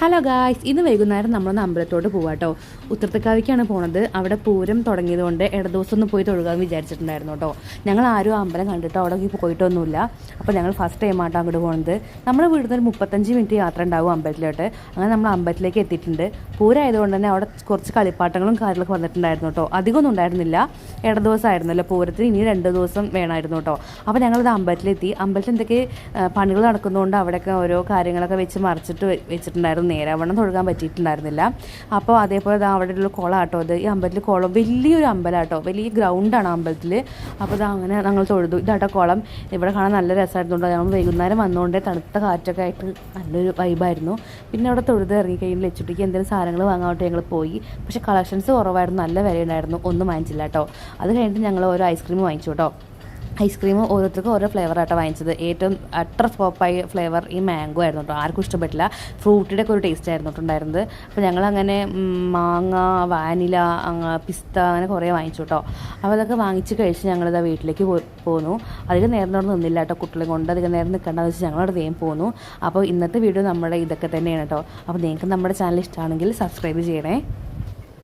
Hello guys, ഇന്ന് വൈകുന്നേരം നമ്മളൊന്ന് അമ്പലത്തോട്ട് പോവാട്ടോ. ഉത്രത്തക്കാവിക്കാണ് പോണത്. അവിടെ പൂരം തുടങ്ങിയതുകൊണ്ട് ഇടദിവസം ഒന്ന് പോയി തൊഴുകാമെന്ന് വിചാരിച്ചിട്ടുണ്ടായിരുന്നു കേട്ടോ. ഞങ്ങൾ ആരും അമ്പലം കണ്ടിട്ടോ അവിടെ പോയിട്ടൊന്നുമില്ല. അപ്പോൾ ഞങ്ങൾ ഫസ്റ്റ് ടൈം ആട്ടോ അങ്ങോട്ട് പോകുന്നത്. നമ്മുടെ വീട്ടിൽ നിന്ന് 35 മിനിറ്റ് യാത്ര ഉണ്ടാവും അമ്പലത്തിലോട്ട്. അങ്ങനെ നമ്മൾ അമ്പലത്തിലേക്ക് എത്തിയിട്ടുണ്ട്. പൂരം ആയതുകൊണ്ട് തന്നെ അവിടെ കുറച്ച് കളിപ്പാട്ടങ്ങളും കാര്യങ്ങളൊക്കെ വന്നിട്ടുണ്ടായിരുന്നു കേട്ടോ. അധികമൊന്നും ഉണ്ടായിരുന്നില്ല, ഇടദിവസമായിരുന്നല്ലോ പൂരത്തിന്. ഇനി 2 ദിവസം വേണമായിരുന്നു കേട്ടോ. അപ്പോൾ ഞങ്ങളിത് അമ്പലത്തിലെത്തി. അമ്പലത്തിൽ എന്തൊക്കെ പണികൾ നടക്കുന്നതുകൊണ്ട് അവിടെയൊക്കെ ഓരോ കാര്യങ്ങളൊക്കെ വെച്ച് മറിച്ചിട്ട് വെച്ചിട്ടുണ്ടായിരുന്നു. നേരാവണ്ണം തൊഴുകാൻ പറ്റിയിട്ടുണ്ടായിരുന്നില്ല. അപ്പോൾ അതേപോലെ അവിടെ ഉള്ള കുളം ആട്ടോ. അത് ഈ അമ്പലത്തിൽ കുളം വലിയൊരു അമ്പലമാട്ടോ, വലിയ ഗ്രൗണ്ടാണ് അമ്പലത്തിൽ. അപ്പോൾ ഇത് അങ്ങനെ ഞങ്ങൾ തൊഴുതു. ഇതാട്ടോ കുളം. ഇവിടെ കാണാൻ നല്ല രസമായിരുന്നുണ്ടോ. ഞങ്ങൾ വൈകുന്നേരം വന്നുകൊണ്ട് തണുത്ത കാറ്റൊക്കെ ആയിട്ട് നല്ലൊരു വൈബായിരുന്നു. പിന്നെ അവിടെ തൊഴുത് ഇറങ്ങിക്കഴിഞ്ഞാൽ ലച്ചുട്ടിക്ക് എന്തെങ്കിലും സാധനങ്ങൾ വാങ്ങാനായിട്ട് ഞങ്ങൾ പോയി. പക്ഷേ കളക്ഷൻസ് കുറവായിരുന്നു, നല്ല വിലയുണ്ടായിരുന്നു. ഒന്നും വാങ്ങിച്ചില്ല കേട്ടോ. അത് കഴിഞ്ഞിട്ട് ഞങ്ങൾ ഓരോ ഐസ്ക്രീം വാങ്ങിച്ചു കേട്ടോ. ഐസ്ക്രീം ഓരോരുത്തർക്കും ഓരോ ഫ്ലേവറായിട്ടോ വാങ്ങിച്ചത്. ഏറ്റവും അട്ടർ ഫ്ലോപ്പായ ഫ്ലേവർ ഈ മാംഗോ ആയിരുന്നു കേട്ടോ. ആർക്കും ഇഷ്ടപ്പെട്ടില്ല. ഫ്രൂട്ടിയുടെ ഒക്കെ ഒരു ടേസ്റ്റ് ആയിരുന്നു ഉണ്ടായിരുന്നത്. അപ്പോൾ ഞങ്ങളങ്ങനെ മാങ്ങ, വാനില, പിസ്ത അങ്ങനെ കുറേ വാങ്ങിച്ചു കേട്ടോ. അപ്പോൾ അതൊക്കെ വാങ്ങിച്ച് കഴിച്ച് ഞങ്ങളിതാ വീട്ടിലേക്ക് പോന്നു. അധികം നേരം അവിടെ നിന്നില്ല കേട്ടോ. കുട്ടികളെ കൊണ്ട് അധികം നേരം നിൽക്കേണ്ടതെന്ന് വെച്ചാൽ ഞങ്ങളവിടെ വേഗം പോന്നു. അപ്പോൾ ഇന്നത്തെ വീഡിയോ നമ്മുടെ ഇതൊക്കെ തന്നെയാണ് കേട്ടോ. അപ്പോൾ നിങ്ങൾക്ക് നമ്മുടെ ചാനൽ ഇഷ്ടമാണെങ്കിൽ സബ്സ്ക്രൈബ് ചെയ്യണേ.